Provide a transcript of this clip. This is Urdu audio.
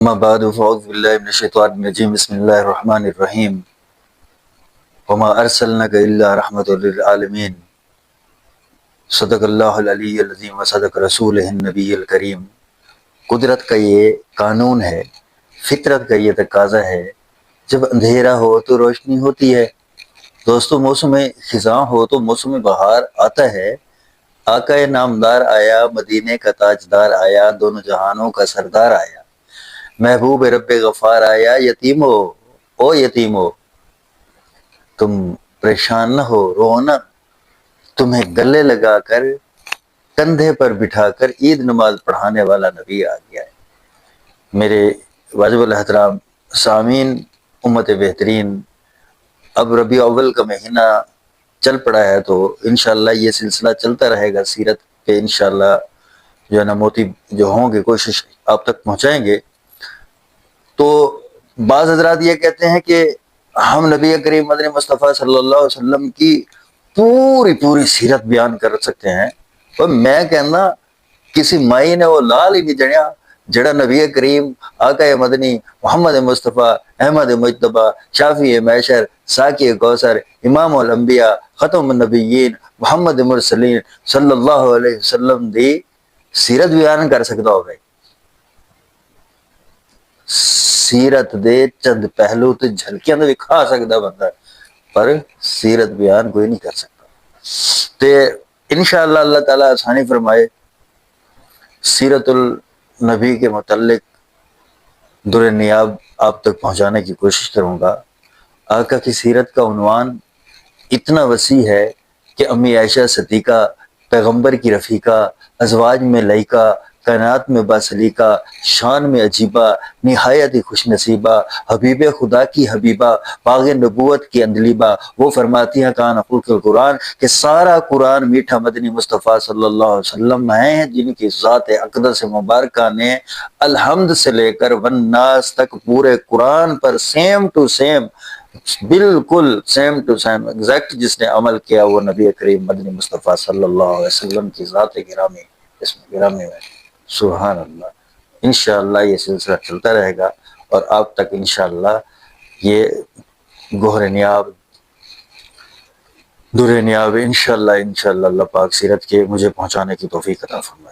اما بعد فاعوذ باللہ من الشیطان الرجیم بسم اللہ الرحمن الرحیم وما ارسلناک الا رحمۃ للعالمین صدق اللہ العلی العظیم وصدق رسولہ النبی الکریم۔ قدرت کا یہ قانون ہے، فطرت کا یہ تقاضا ہے، جب اندھیرا ہو تو روشنی ہوتی ہے۔ دوستو، موسم خزاں ہو تو موسم بہار آتا ہے۔ آقا نامدار آیا، مدینے کا تاجدار آیا، دونوں جہانوں کا سردار آیا۔ محبوب رب غفار آیا، یتیمو او یتیمو تم پریشان نہ ہو، رو نہ، تمہیں گلے لگا کر کندھے پر بٹھا کر عید نماز پڑھانے والا نبی آ گیا ہے۔ میرے واجب الاحترام سامعین، امت بہترین، اب ربیع اول کا مہینہ چل پڑا ہے تو انشاءاللہ یہ سلسلہ چلتا رہے گا۔ سیرت پہ انشاءاللہ جو ہے نا موتی جو ہوں گے کوشش آپ تک پہنچائیں گے۔ تو بعض حضرات یہ کہتے ہیں کہ ہم نبی کریم مدنی مصطفیٰ صلی اللہ علیہ وسلم کی پوری سیرت بیان کر سکتے ہیں، اور میں کہنا کسی مائی نے وہ لال ہی نہیں جڑیا جڑا نبی کریم آقا مدنی محمد مصطفیٰ احمد مجتبہ شافی معشر ساقی کوثر امام الانبیاء ختم النبیین محمد مرسلین صلی اللہ علیہ وسلم دی سیرت بیان کر سکتا ہو۔ بھائی سیرت دے چند پہلو تے جھلکیاں تے دکھا سکتا بندہ، پر سیرت بیان کوئی نہیں کر سکتا۔ تے انشاءاللہ اللہ تعالیٰ آسانی فرمائے، سیرت النبی کے متعلق در نیاب آپ تک پہنچانے کی کوشش کروں گا۔ آقا کی سیرت کا عنوان اتنا وسیع ہے کہ امی عائشہ صدیقہ، پیغمبر کی رفیقہ، ازواج میں لائقہ، کائنات میں باسلیقہ، شان میں عجیبہ، نہایت ہی خوش نصیبہ، حبیب خدا کی حبیبہ، باغ نبوت کی اندلیبہ، وہ فرماتی ہیں کان خلق القرآن کہ سارا قرآن میٹھا مدنی مصطفیٰ صلی اللہ علیہ وسلم ہیں، جن کی ذات اقدس مبارکہ نے الحمد سے لے کر والناس تک پورے قرآن پر سیم ٹو سیم، بالکل سیم ٹو سیم ایگزیکٹ جس نے عمل کیا وہ نبی کریم مدنی مصطفیٰ صلی اللہ علیہ وسلم کی ذات گرامی، اسم گرامی میں سبحان اللہ۔ انشاءاللہ یہ سلسلہ چلتا رہے گا اور آپ تک انشاءاللہ یہ گوہر نیاب در نیاب انشاءاللہ اللہ پاک سیرت کے مجھے پہنچانے کی توفیق عطا فرمائے۔